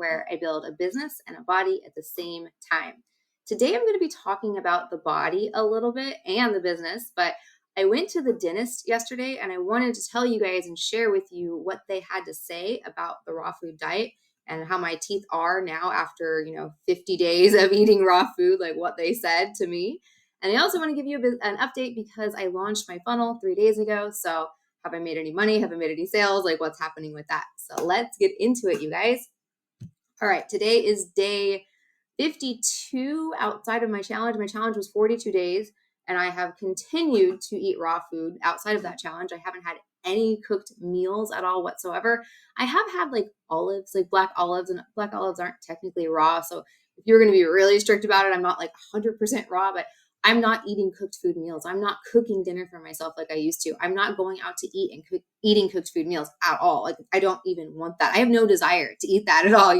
where I build a business and a body at the same time. Today, I'm going to be talking about the body a little bit and the business, but I went to the dentist yesterday and I wanted to tell you guys and share with you what they had to say about the raw food diet and how my teeth are now after, 50 days of eating raw food, like what they said to me. And I also want to give you an update because I launched my funnel 3 days ago. So have I made any money? Have I made any sales? Like what's happening with that? So let's get into it, you guys. All right, today is day 52 outside of my challenge. My challenge was 42 days, and I have continued to eat raw food outside of that challenge. I haven't had any cooked meals at all whatsoever. I have had like olives, like black olives, and black olives aren't technically raw. So if you're going to be really strict about it, I'm not like 100% raw, but I'm not eating cooked food meals. I'm not cooking dinner for myself like I used to. I'm not going out to eat and eating cooked food meals at all. Like I don't even want that. I have no desire to eat that at all.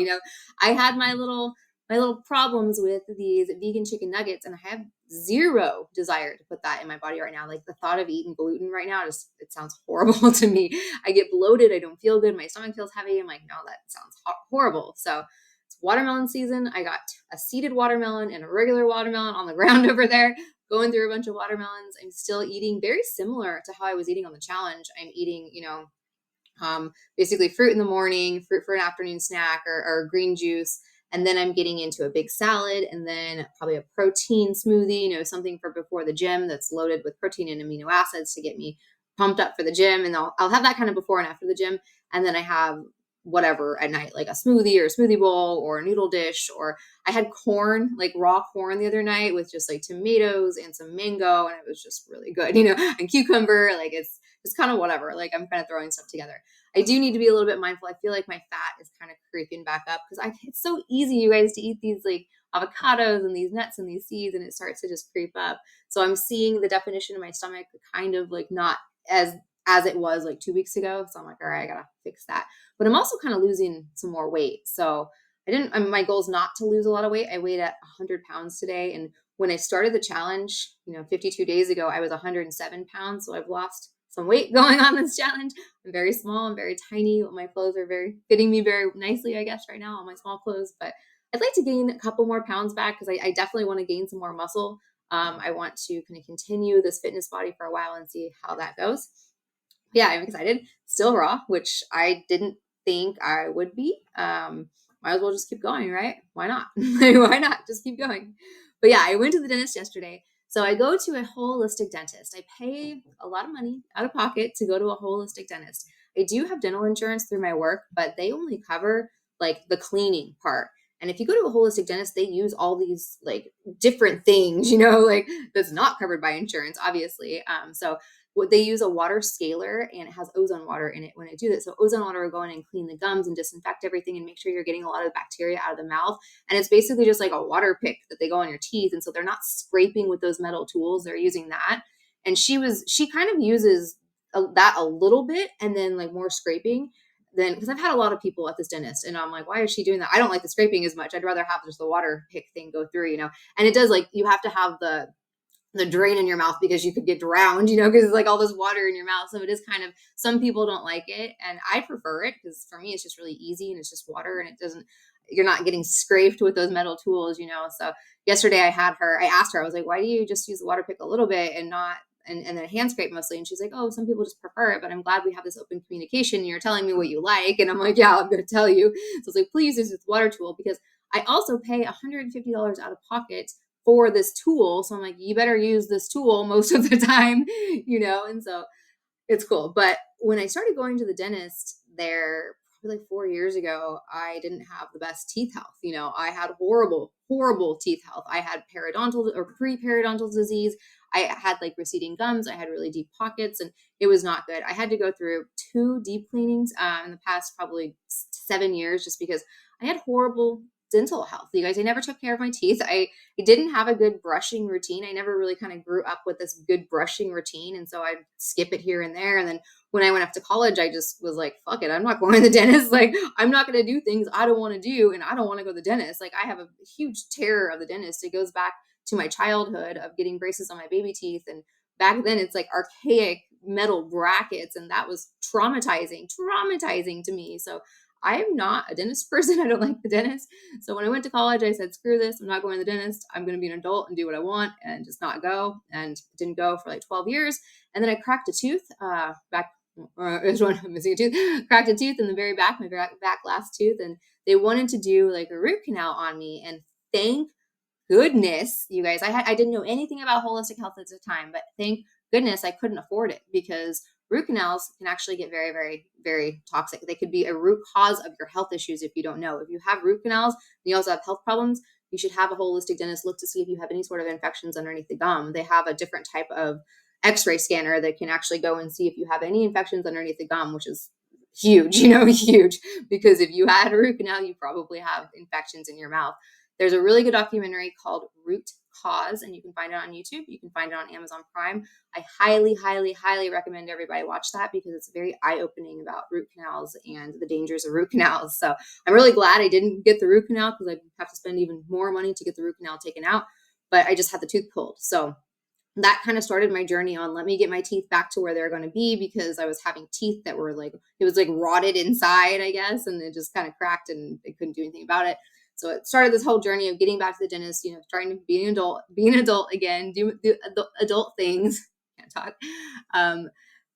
I had my little problems with these vegan chicken nuggets, and I have zero desire to put that in my body right now. Like the thought of eating gluten right now, it sounds horrible to me. I get bloated. I don't feel good. My stomach feels heavy. I'm like, no, that sounds horrible. So it's watermelon season. I got a seeded watermelon and a regular watermelon on the ground over there, going through a bunch of watermelons. I'm still eating very similar to how I was eating on the challenge. I'm eating, basically fruit in the morning, fruit for an afternoon snack or green juice. And then I'm getting into a big salad and then probably a protein smoothie, something for before the gym that's loaded with protein and amino acids to get me pumped up for the gym. And I'll have that kind of before and after the gym. And then I have whatever at night, like a smoothie or a smoothie bowl or a noodle dish. Or I had corn, like raw corn the other night with just like tomatoes and some mango. And it was just really good, and cucumber. Like it's kind of whatever. Like I'm kind of throwing stuff together. I do need to be a little bit mindful. I feel like my fat is kind of creeping back up because it's so easy, you guys, to eat these like avocados and these nuts and these seeds, and it starts to just creep up. So I'm seeing the definition in my stomach kind of like not as it was like 2 weeks ago. So I'm like, all right, I gotta fix that. But I'm also kind of losing some more weight. So my goal is not to lose a lot of weight. I weighed at 100 pounds today. And when I started the challenge, 52 days ago, I was 107 pounds. So I've lost some weight going on this challenge. I'm very small. I'm very tiny. My clothes are very fitting me very nicely, I guess, right now on my small clothes. But I'd like to gain a couple more pounds back because I definitely want to gain some more muscle. I want to kind of continue this fitness body for a while and see how that goes. Yeah, I'm excited. Still raw, which I didn't think I would be. Might as well just keep going, right? Why not? Why not? Just keep going. But yeah, I went to the dentist yesterday. So I go to a holistic dentist. I pay a lot of money out of pocket to go to a holistic dentist. I do have dental insurance through my work, but they only cover like the cleaning part. And if you go to a holistic dentist, they use all these like different things, like that's not covered by insurance, obviously. So what they use a water scaler and it has ozone water in it when I do that. So ozone water will go in and clean the gums and disinfect everything and make sure you're getting a lot of bacteria out of the mouth. And it's basically just like a water pick that they go on your teeth. And so they're not scraping with those metal tools. They're using that. And she kind of uses that a little bit and then like more scraping than, because I've had a lot of people at this dentist and I'm like, why is she doing that? I don't like the scraping as much. I'd rather have just the water pick thing go through, and it does like, you have to have the drain in your mouth because you could get drowned, because it's like all this water in your mouth. So it is kind of, some people don't like it. And I prefer it because for me, it's just really easy and it's just water and you're not getting scraped with those metal tools, So yesterday I asked her, I was like, why do you just use the water pick a little bit and not, and then hand scrape mostly? And she's like, oh, some people just prefer it, but I'm glad we have this open communication. And you're telling me what you like. And I'm like, yeah, I'm going to tell you. So it's like, please use this water tool because I also pay $150 out of pocket for this tool. So I'm like, you better use this tool most of the time, and so it's cool. But when I started going to the dentist there, probably like 4 years ago, I didn't have the best teeth health. I had horrible, horrible teeth health. I had periodontal or pre-periodontal disease. I had like receding gums. I had really deep pockets and it was not good. I had to go through 2 deep cleanings in the past probably 7 years just because I had horrible dental health. You guys, I never took care of my teeth. I didn't have a good brushing routine. I never really kind of grew up with this good brushing routine. And so I'd skip it here and there. And then when I went off to college, I just was like, fuck it. I'm not going to the dentist. Like, I'm not going to do things I don't want to do. And I don't want to go to the dentist. Like, I have a huge terror of the dentist. It goes back to my childhood of getting braces on my baby teeth. And back then it's like archaic metal brackets. And that was traumatizing to me. So I am not a dentist person. I don't like the dentist. So when I went to college, I said, screw this. I'm not going to the dentist. I'm going to be an adult and do what I want and just not go. And didn't go for like 12 years. And then I cracked a tooth back. There's one I'm missing a tooth. Cracked a tooth in the very back, my back last tooth, and they wanted to do like a root canal on me. And thank goodness, you guys, I didn't know anything about holistic health at the time, but thank goodness I couldn't afford it, because root canals can actually get very, very, very toxic. They could be a root cause of your health issues if you don't know. If you have root canals and you also have health problems, you should have a holistic dentist look to see if you have any sort of infections underneath the gum. They have a different type of x-ray scanner that can actually go and see if you have any infections underneath the gum, which is huge, huge, because if you had a root canal, you probably have infections in your mouth. There's a really good documentary called Root Cause, and you can find it on YouTube. You can find it on Amazon Prime. I highly, highly, highly recommend everybody watch that, because it's very eye-opening about root canals and the dangers of root canals. So I'm really glad I didn't get the root canal, because I'd have to spend even more money to get the root canal taken out. But I just had the tooth pulled. So that kind of started my journey on, let me get my teeth back to where they're going to be, because I was having teeth that were like, it was like rotted inside, I guess, and it just kind of cracked and I couldn't do anything about it. So it started this whole journey of getting back to the dentist, trying to be an adult again, do adult things. Can't talk.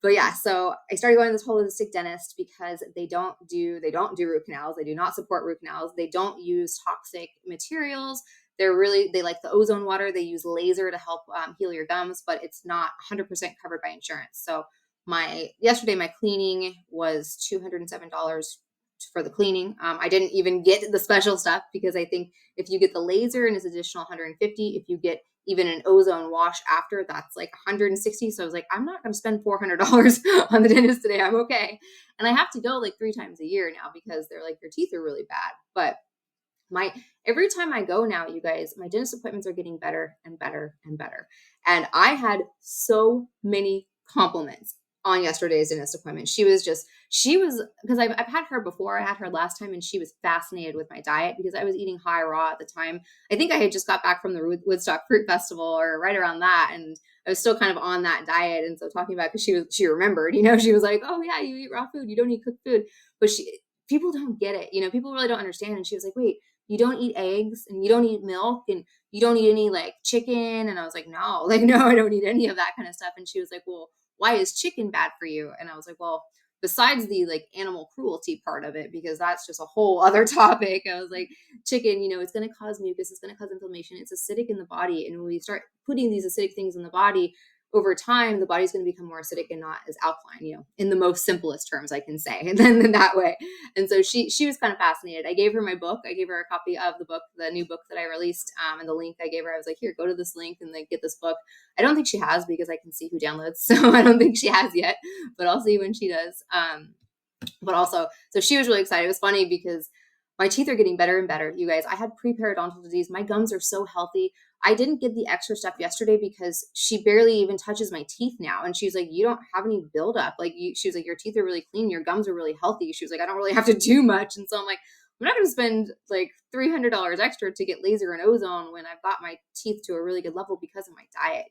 But yeah, so I started going to this holistic dentist because they don't do root canals. They do not support root canals. They don't use toxic materials. They like the ozone water. They use laser to help heal your gums, but it's not 100% covered by insurance. So yesterday my cleaning was $207 for the cleaning. I didn't even get the special stuff, because I think if you get the laser and it's additional 150, if you get even an ozone wash after, that's like 160. So I was like, I'm not going to spend $400 on the dentist today. I'm okay. And I have to go like 3 times a year now, because they're like, your teeth are really bad. But every time I go now, you guys, my dentist appointments are getting better and better and better. And I had so many compliments on yesterday's dentist appointment. She was because I've had her before. I had her last time, and she was fascinated with my diet, because I was eating high raw at the time. I think I had just got back from the Woodstock Fruit Festival, or right around that, and I was still kind of on that diet. And so talking about, because she remembered, she was like, oh yeah, you eat raw food, you don't eat cooked food. But people don't get it. People really don't understand. And she was like, wait, you don't eat eggs and you don't eat milk and you don't eat any like chicken? And I was like, no, I don't eat any of that kind of stuff. And she was like, well, why is chicken bad for you? And I was like, well, besides the like animal cruelty part of it, because that's just a whole other topic. I was like, chicken, it's going to cause mucus. It's going to cause inflammation. It's acidic in the body. And when we start putting these acidic things in the body, over time, the body's going to become more acidic and not as alkaline, in the most simplest terms I can say. And then that way. And so she was kind of fascinated. I gave her my book. I gave her a copy of the book, the new book that I released, and the link I gave her. I was like, here, go to this link and then get this book. I don't think she has, because I can see who downloads. So I don't think she has yet, but I'll see when she does. But also, so she was really excited. It was funny because my teeth are getting better and better. You guys, I had pre-periodontal disease. My gums are so healthy. I didn't get the extra stuff yesterday because she barely even touches my teeth now. And she's like, you don't have any buildup. She was like, your teeth are really clean. Your gums are really healthy. She was like, I don't really have to do much. And so I'm like, I'm not going to spend like $300 extra to get laser and ozone when I've got my teeth to a really good level because of my diet,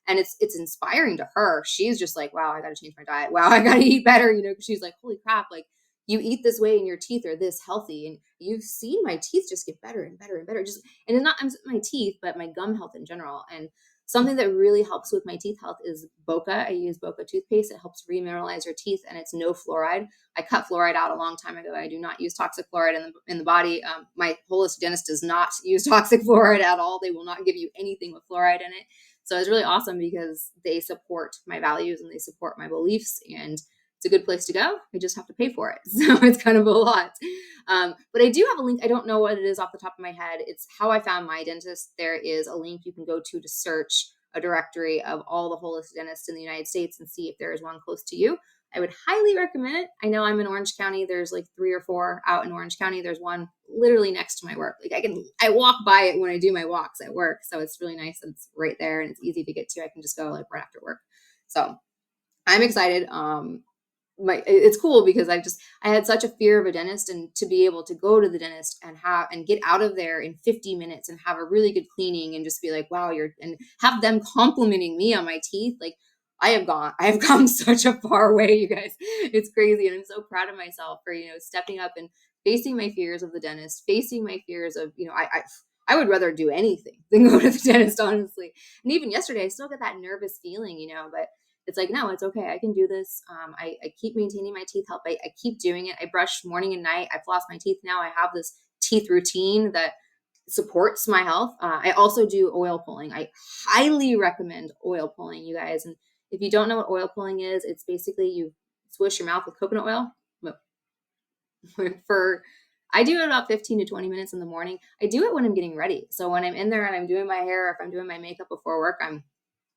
And it's inspiring to her. She's just like, wow, I got to change my diet. Wow, I got to eat better, Cause she's like, holy crap, like you eat this way and your teeth are this healthy. And you've seen my teeth just get better and better and better. And it's not my teeth, but my gum health in general. And something that really helps with my teeth health is Boca. I use Boca toothpaste. It helps remineralize your teeth, and it's no fluoride. I cut fluoride out a long time ago. I do not use toxic fluoride in the body. My holistic dentist does not use toxic fluoride at all. They will not give you anything with fluoride in it. So it's really awesome because they support my values and they support my beliefs, and it's a good place to go. I just have to pay for it. So it's kind of a lot. But I do have a link. I don't know what it is off the top of my head. It's how I found my dentist. There is a link you can go to search a directory of all the holistic dentists in the United States and see if there is one close to you. I would highly recommend it. I know I'm in Orange County. There's like 3 or 4 out in Orange County. There's one literally next to my work. Like I walk by it when I do my walks at work. So it's really nice. It's right there and it's easy to get to. I can just go like right after work. So I'm excited. It's cool because I had such a fear of a dentist, and to be able to go to the dentist and get out of there in 50 minutes and have a really good cleaning and just be like, wow, and have them complimenting me on my teeth. Like, I have come such a far way, you guys. It's crazy. And I'm so proud of myself for, stepping up and facing my fears of the dentist, facing my fears of, I would rather do anything than go to the dentist, honestly. And even yesterday, I still get that nervous feeling, but it's like, no, it's okay. I can do this. I keep maintaining my teeth health. I keep doing it. I brush morning and night. I've lost my teeth now. I have this teeth routine that supports my health. I also do oil pulling. I highly recommend oil pulling, you guys. And if you don't know what oil pulling is, it's basically you swish your mouth with coconut oil. For I do it about 15 to 20 minutes in the morning. I do it when I'm getting ready. So when I'm in there and I'm doing my hair, if I'm doing my makeup before work, I'm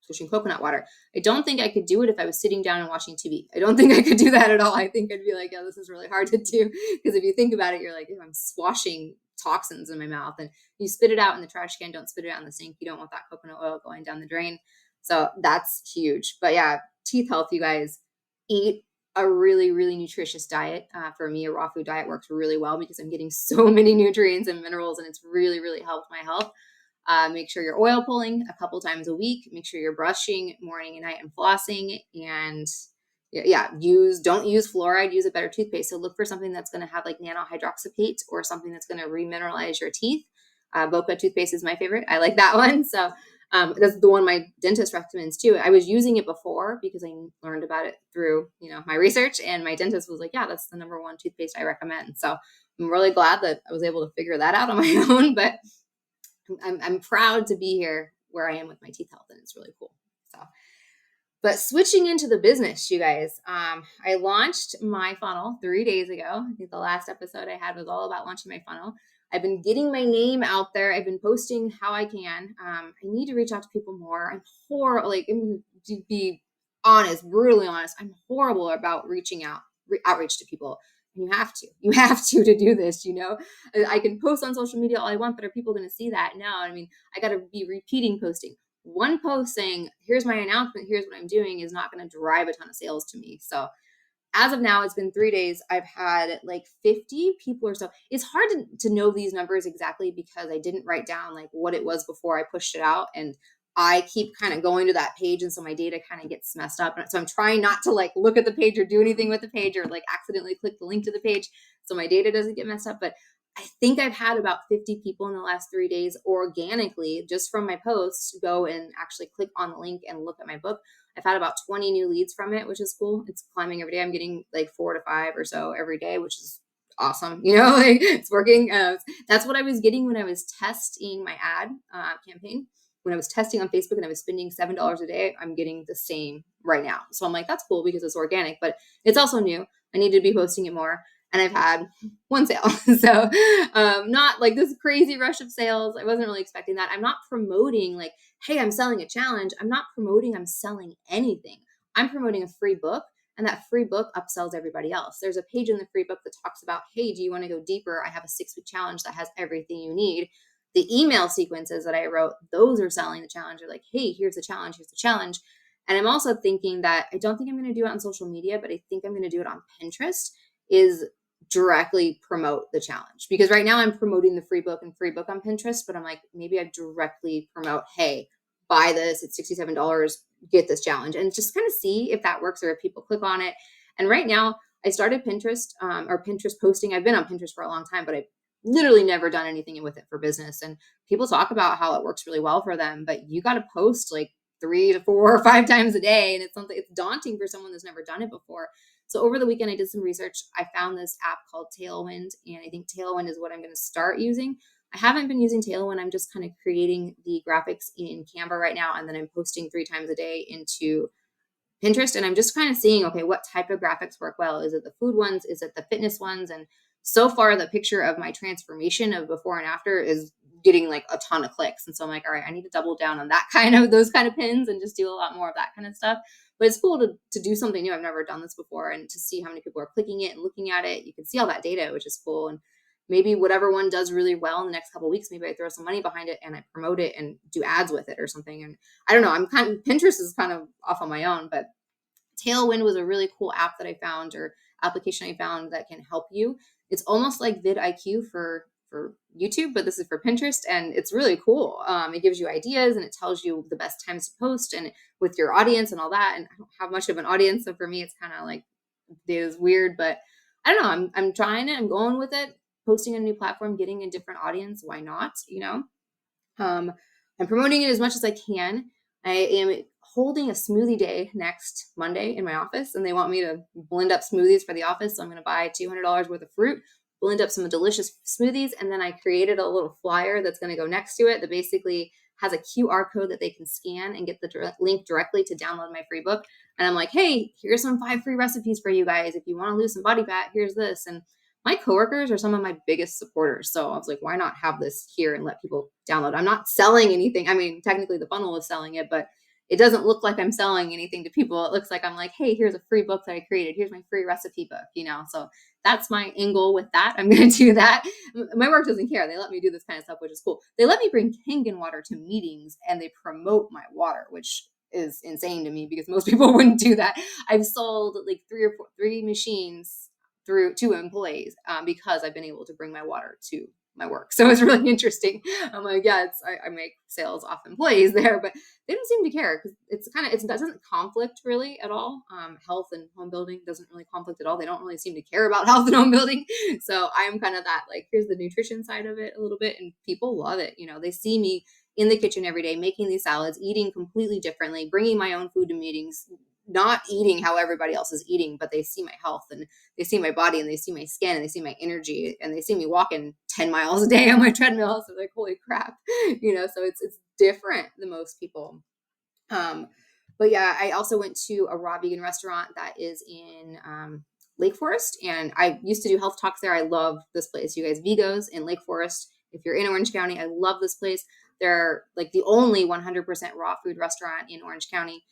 swishing coconut water. I don't think I could do it if I was sitting down and watching TV. I don't think I could do that at all. I think I'd be like, yeah, this is really hard to do. Because if you think about it, you're like, I'm swashing toxins in my mouth, and you spit it out in the trash can. Don't spit it out in the sink. You don't want that coconut oil going down the drain. So that's huge. But yeah, teeth health, you guys, eat a really, really nutritious diet. For me, a raw food diet works really well because I'm getting so many nutrients and minerals, and it's really, really helped my health. Make sure you're oil pulling a couple times a week. Make sure you're brushing morning and night and flossing. And don't use fluoride. Use a better toothpaste. So look for something that's going to have like nanohydroxapate or something that's going to remineralize your teeth. Boca toothpaste is my favorite. I like that one. So that's the one my dentist recommends too. I was using it before because I learned about it through my research, and my dentist was like, yeah, that's the number one toothpaste I recommend. So I'm really glad that I was able to figure that out on my own. But I'm proud to be here where I am with my teeth health, and it's really cool. So, but switching into the business, you guys, I launched my funnel 3 days ago. I think the last episode I had was all about launching my funnel. I've been getting my name out there. I've been posting how I can. I need to reach out to people more. I'm horrible, to be honest, brutally honest. I'm horrible about reaching out, outreach to people. You have to do this. I can post on social media all I want, but are people going to see that? No. I mean, I got to be repeating posting. One post saying, here's my announcement, here's what I'm doing, is not going to drive a ton of sales to me. So as of now, it's been 3 days. I've had like 50 people or so. It's hard to know these numbers exactly because I didn't write down like what it was before I pushed it out. And I keep kind of going to that page. And so my data kind of gets messed up. And so I'm trying not to like look at the page or do anything with the page or like accidentally click the link to the page so my data doesn't get messed up. But I think I've had about 50 people in the last 3 days organically, just from my posts, go and actually click on the link and look at my book. I've had about 20 new leads from it, which is cool. It's climbing every day. I'm getting like 4 to 5 or so every day, which is awesome. Like it's working. That's what I was getting when I was testing my ad campaign. When I was testing on Facebook and I was spending $7 a day, I'm getting the same right now. So I'm like, that's cool because it's organic, but it's also new. I need to be posting it more. And I've had one sale. So not like this crazy rush of sales. I wasn't really expecting that. I'm not promoting like, hey, I'm selling a challenge. I'm not promoting I'm selling anything. I'm promoting a free book, and that free book upsells everybody else. There's a page in the free book that talks about, hey, do you want to go deeper? I have a 6-week challenge that has everything you need. The email sequences that I wrote, those are selling the challenge. They're like, hey, here's the challenge. Here's the challenge. And I'm also thinking that I don't think I'm going to do it on social media, but I think I'm going to do it on Pinterest, is directly promote the challenge. Because right now I'm promoting the free book on Pinterest, but I'm like, maybe I directly promote, hey, buy this, it's $67, get this challenge, and just kind of see if that works or if people click on it. And right now I started Pinterest or Pinterest posting. I've been on Pinterest for a long time, but I've literally never done anything with it for business. And people talk about how it works really well for them, but you got to post like 3 to 4 or 5 times a day. And it's daunting for someone that's never done it before. So over the weekend, I did some research. I found this app called Tailwind, and I think Tailwind is what I'm going to start using. I haven't been using Tailwind. I'm just kind of creating the graphics in Canva right now, and then I'm posting 3 times a day into Pinterest, and I'm just kind of seeing, okay, what type of graphics work well? Is it the food ones? Is it the fitness ones? And so far, the picture of my transformation of before and after is getting like a ton of clicks. And so I'm like, all right, I need to double down on those kind of pins and just do a lot more of that kind of stuff. But it's cool to do something new. I've never done this before, and to see how many people are clicking it and looking at it. You can see all that data, which is cool. And maybe whatever one does really well in the next couple of weeks, maybe I throw some money behind it and I promote it and do ads with it or something. And I don't know, Pinterest is kind of off on my own, but Tailwind was a really cool app that I found, or application I found, that can help you. It's almost like vidIQ for YouTube, but this is for Pinterest, and it's really cool. It gives you ideas and it tells you the best times to post and with your audience and all that. And I don't have much of an audience, so for me, it's kind of like it is weird, but I don't know. I'm trying it. I'm going with it. Posting a new platform, getting a different audience. Why not? Um, I'm promoting it as much as I can. I am holding a smoothie day next Monday in my office, and they want me to blend up smoothies for the office. So I'm going to buy $200 worth of fruit, blend up some delicious smoothies, and then I created a little flyer that's going to go next to it that basically has a QR code that they can scan and get the link directly to download my free book. And I'm like, hey, here's some 5 free recipes for you guys. If you want to lose some body fat, here's this. And my coworkers are some of my biggest supporters. So I was like, why not have this here and let people download? I'm not selling anything. I mean, technically the funnel is selling it, but it doesn't look like I'm selling anything to people. It looks like I'm like, hey, here's a free book that I created. Here's my free recipe book. So that's my angle with that. I'm going to do that. My work doesn't care. They let me do this kind of stuff, which is cool. They let me bring Kangen water to meetings and they promote my water, which is insane to me because most people wouldn't do that. I've sold like three machines through to employees because I've been able to bring my water to my work. So it's really interesting. I'm like, yeah, I make sales off employees there, but they don't seem to care because it doesn't conflict really at all. Health and home building doesn't really conflict at all. They don't really seem to care about health and home building. So I'm kind of that, like, here's the nutrition side of it a little bit, and people love it. They see me in the kitchen every day, making these salads, eating completely differently, bringing my own food to meetings, not eating how everybody else is eating, but they see my health and they see my body and they see my skin and they see my energy and they see me walking 10 miles a day on my treadmill. So they're like, holy crap, so it's different than most people. But yeah, I also went to a raw vegan restaurant that is in Lake Forest, and I used to do health talks there. I love this place, you guys. Vigos in Lake Forest. If you're in Orange County, I love this place. They're like the only 100% raw food restaurant in Orange County.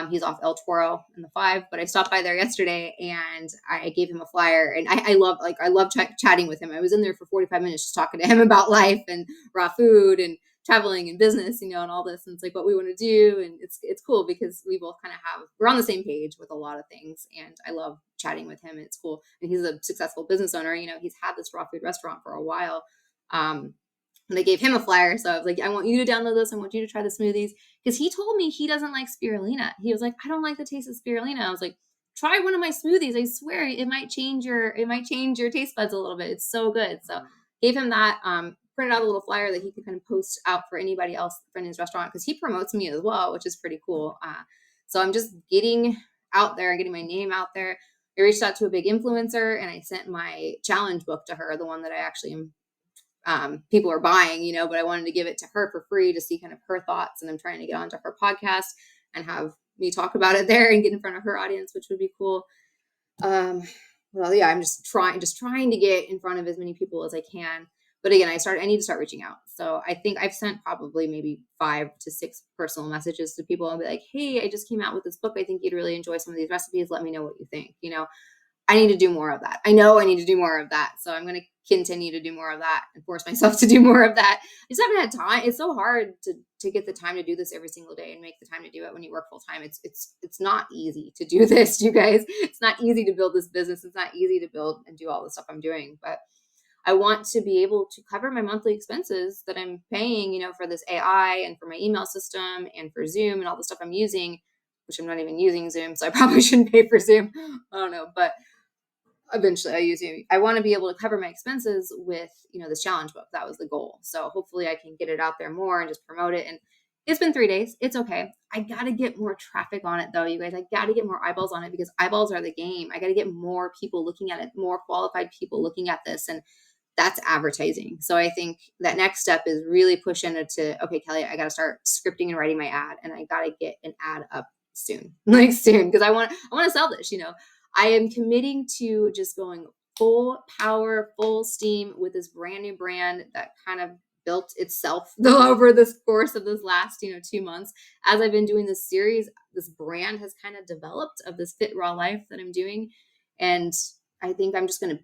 He's off El Toro in the 5, but I stopped by there yesterday and I gave him a flyer, and I love chatting with him. I was in there for 45 minutes just talking to him about life and raw food and traveling and business, and all this. And it's like what we want to do. And it's cool because we both kind of we're on the same page with a lot of things. And I love chatting with him. And it's cool. And he's a successful business owner. He's had this raw food restaurant for a while. And they gave him a flyer. So I was like, I want you to download this. I want you to try the smoothies. Because he told me he doesn't like spirulina. He was like, I don't like the taste of spirulina. I was like, try one of my smoothies. I swear it might change your taste buds a little bit. It's so good. So gave him that, printed out a little flyer that he could kind of post out for anybody else in his restaurant, because he promotes me as well, which is pretty cool. So I'm just getting out there, getting my name out there. I reached out to a big influencer and I sent my challenge book to her, the one that I actually am people are buying, but I wanted to give it to her for free to see kind of her thoughts. And I'm trying to get onto her podcast and have me talk about it there and get in front of her audience, which would be cool. Well, yeah, I'm just trying to get in front of as many people as I can. But again, I need to start reaching out. So I think I've sent probably maybe 5 to 6 personal messages to people and be like, hey, I just came out with this book. I think you'd really enjoy some of these recipes. Let me know what you think. I need to do more of that. I know I need to do more of that. So I'm going to continue to do more of that and force myself to do more of that. I just haven't had time. It's so hard to get the time to do this every single day and make the time to do it when you work full time. It's not easy to do this, you guys. It's not easy to build this business. It's not easy to build and do all the stuff I'm doing, but I want to be able to cover my monthly expenses that I'm paying, for this AI and for my email system and for Zoom and all the stuff I'm using, which I'm not even using Zoom. So I probably shouldn't pay for Zoom. I don't know, but eventually I use Zoom. I want to be able to cover my expenses with, this challenge book. That was the goal. So hopefully I can get it out there more and just promote it. And it's been 3 days. It's okay. I got to get more traffic on it though, you guys. I got to get more eyeballs on it because eyeballs are the game. I got to get more people looking at it, more qualified people looking at this. And that's advertising. So I think that next step is really push into, okay, Kelly, I got to start scripting and writing my ad, and I got to get an ad up soon, because I want to sell this. I am committing to just going full power, full steam with this brand new brand that kind of built itself over this course of this last, 2 months. As I've been doing this series, this brand has kind of developed of this fit raw life that I'm doing. And I think I'm just going to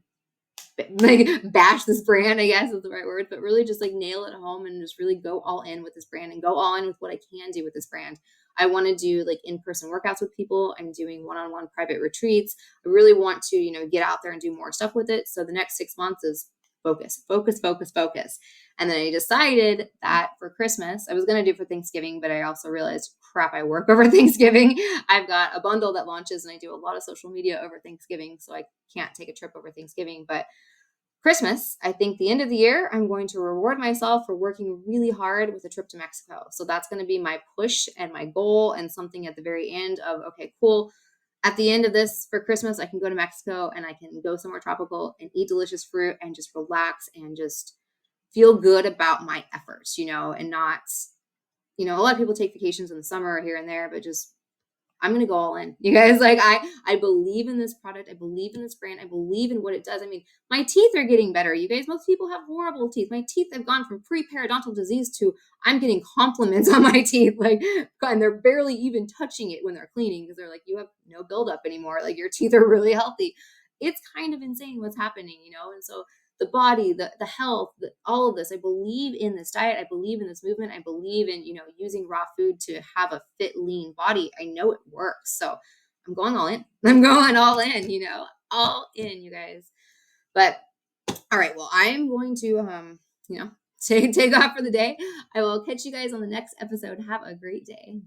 bash this brand, I guess is the right word, but really just nail it home and just really go all in with this brand and go all in with what I can do with this brand. I want to do in-person workouts with people. I'm doing one-on-one private retreats. I really want to, get out there and do more stuff with it. So the next 6 months is focus, focus, focus, focus. And then I decided that for Christmas, I was going to do for Thanksgiving, but I also realized, crap, I work over Thanksgiving. I've got a bundle that launches and I do a lot of social media over Thanksgiving. So I can't take a trip over Thanksgiving. But Christmas, I think the end of the year, I'm going to reward myself for working really hard with a trip to Mexico. So that's going to be my push and my goal, and something at the very end of, okay, cool. At the end of this for Christmas, I can go to Mexico and I can go somewhere tropical and eat delicious fruit and just relax and just feel good about my efforts, and not, a lot of people take vacations in the summer here and there, but just I'm going to go all in. You guys, like I believe in this product. I believe in this brand. I believe in what it does. I mean, my teeth are getting better. You guys, most people have horrible teeth. My teeth have gone from pre-periodontal disease to I'm getting compliments on my teeth. Like, and they're barely even touching it when they're cleaning, because they're like, you have no buildup anymore. Like, your teeth are really healthy. It's kind of insane what's happening, And so the body, the health, all of this. I believe in this diet. I believe in this movement. I believe in, using raw food to have a fit, lean body. I know it works. So I'm going all in. I'm going all in, all in, you guys. But all right, well, I'm going to, take off for the day. I will catch you guys on the next episode. Have a great day.